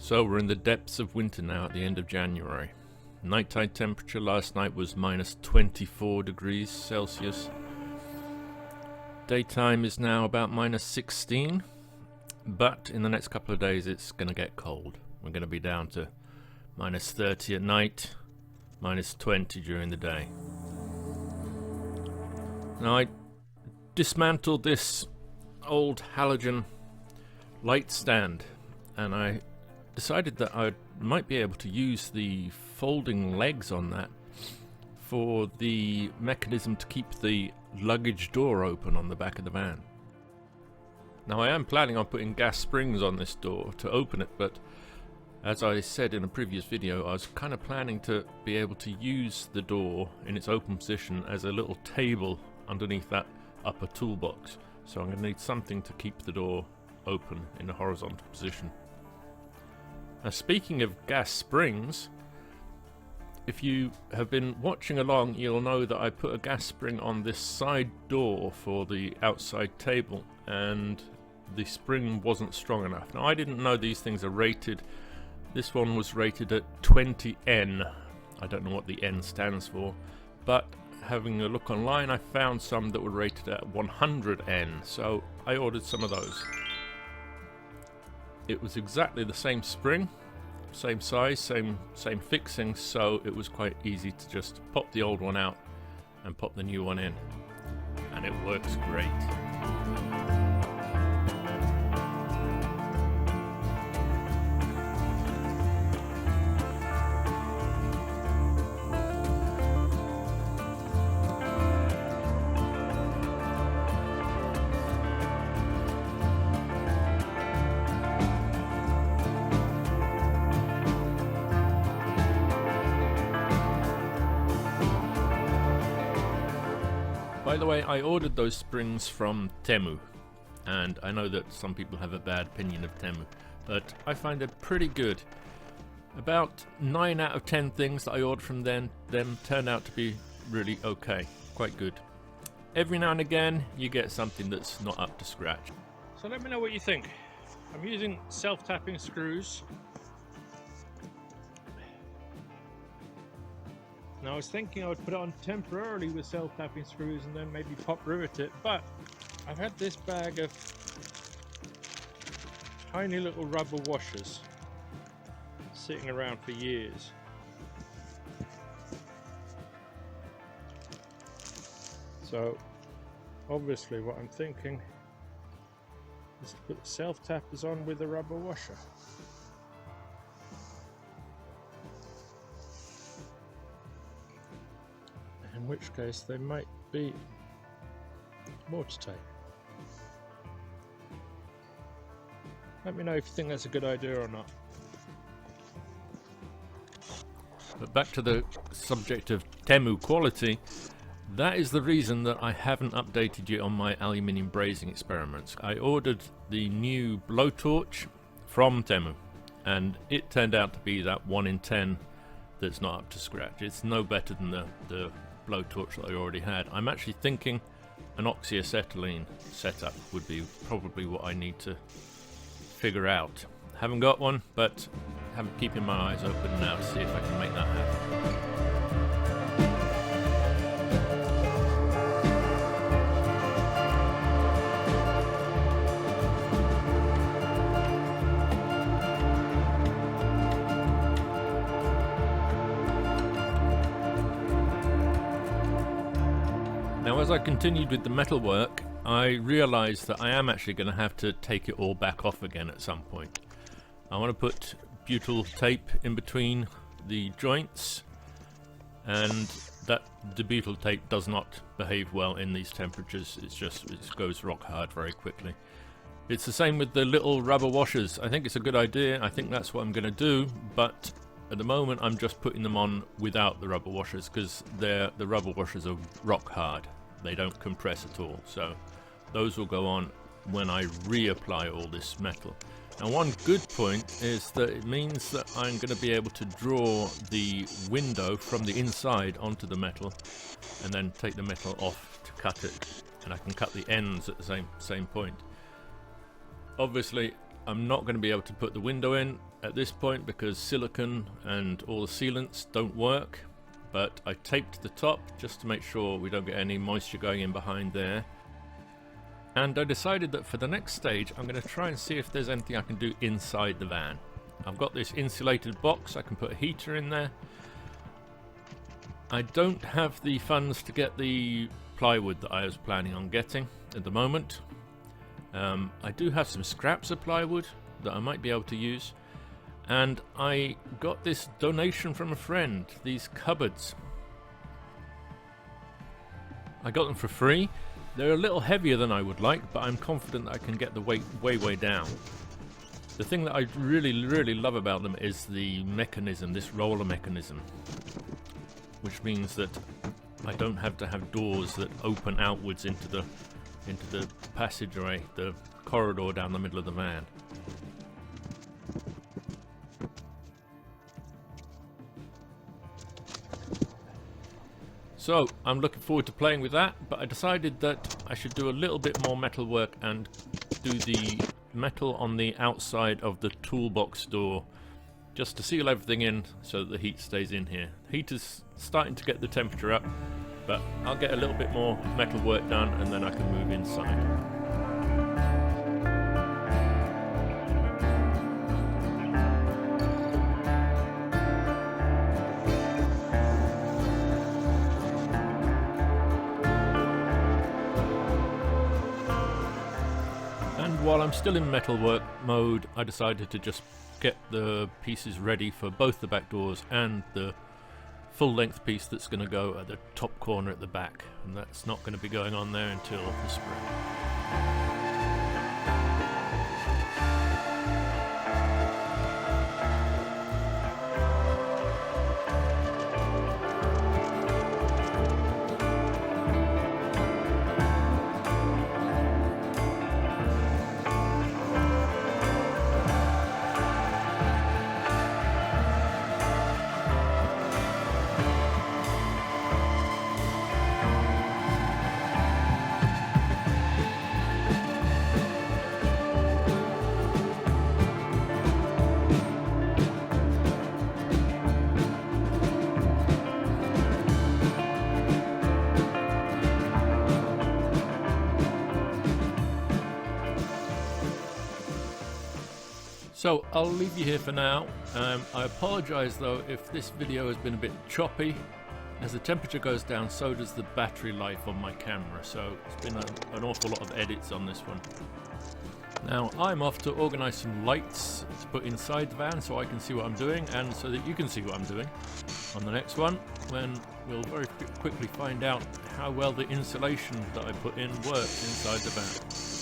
So we're in the depths of winter now at the end of January. Nighttime temperature last night was minus 24 degrees Celsius. Daytime is now about minus 16, but in the next couple of days it's going to get cold. We're going to be down to minus 30 at night, minus 20 during the day. Now I dismantled this old halogen light stand and I decided that I might be able to use the folding legs on that for the mechanism to keep the luggage door open on the back of the van. Now I am planning on putting gas springs on this door to open it, but as I said in a previous video, I was kind of planning to be able to use the door in its open position as a little table underneath that upper toolbox. So I'm going to need something to keep the door open in a horizontal position. Now, speaking of gas springs, if you have been watching along, you'll know that I put a gas spring on this side door for the outside table, and the spring wasn't strong enough. Now, I didn't know these things are rated. This one was rated at 20N. I don't know what the N stands for, but having a look online, I found some that were rated at 100N, so I ordered some of those. It was exactly the same spring, same size, same fixing, so it was quite easy to just pop the old one out and pop the new one in, and it works great. By the way, I ordered those springs from Temu, and I know that some people have a bad opinion of Temu, but I find it pretty good. About 9 out of 10 things that I ordered from them turn out to be really okay, quite good. Every now and again, you get something that's not up to scratch. So let me know what you think. I'm using self-tapping screws. Now I was thinking I would put it on temporarily with self-tapping screws and then maybe pop rivet it, but I've had this bag of tiny little rubber washers sitting around for years. So obviously what I'm thinking is to put the self-tappers on with the rubber washer. In which case they might be watertight. Let me know if you think that's a good idea or not. But back to the subject of Temu quality, that is the reason that I haven't updated you on my aluminium-brazing experiments. I ordered the new blowtorch from Temu, and it turned out to be that 1 in 10 that's not up to scratch. It's no better than the blowtorch that I already had. I'm actually thinking an oxyacetylene setup would be probably what I need to figure out. Haven't got one, but I'm keeping my eyes open now to see if I can make that happen. Now, as I continued with the metalwork, I realised that I am actually going to have to take it all back off again at some point. I want to put butyl tape in between the joints, and that the butyl tape does not behave well in these temperatures. It goes rock hard very quickly. It's the same with the little rubber washers. I think it's a good idea. I think that's what I'm going to do, but at the moment I'm just putting them on without the rubber washers because the rubber washers are rock hard. They don't compress at all, so those will go on when I reapply all this metal. Now, one good point is that it means that I'm going to be able to draw the window from the inside onto the metal and then take the metal off to cut it, and I can cut the ends at the same point. Obviously I'm not going to be able to put the window in at this point because silicone and all the sealants don't work, but I taped the top just to make sure we don't get any moisture going in behind there. And I decided that for the next stage I'm going to try and see if there's anything I can do inside the van. I've got this insulated box, I can put a heater in there. I don't have the funds to get the plywood that I was planning on getting at the moment. I do have some scraps of plywood that I might be able to use, and I got this donation from a friend, these cupboards. I got them for free. They're a little heavier than I would like, but I'm confident that I can get the weight way down. The thing that I really love about them is the mechanism, this roller mechanism, which means that I don't have to have doors that open outwards into the passageway, the corridor down the middle of the van. So I'm looking forward to playing with that, but I decided that I should do a little bit more metal work and do the metal on the outside of the toolbox door, just to seal everything in so that the heat stays in here. The heater's starting to get the temperature up, but I'll get a little bit more metal work done and then I can move inside. And while I'm still in metalwork mode, I decided to just get the pieces ready for both the back doors and the full length piece that's going to go at the top corner at the back, and that's not going to be going on there until the spring. So I'll leave you here for now. I apologise though if this video has been a bit choppy. As the temperature goes down, so does the battery life on my camera, so it's been an awful lot of edits on this one. Now I'm off to organise some lights to put inside the van so I can see what I'm doing and so that you can see what I'm doing on the next one, when we'll very quickly find out how well the insulation that I put in works inside the van.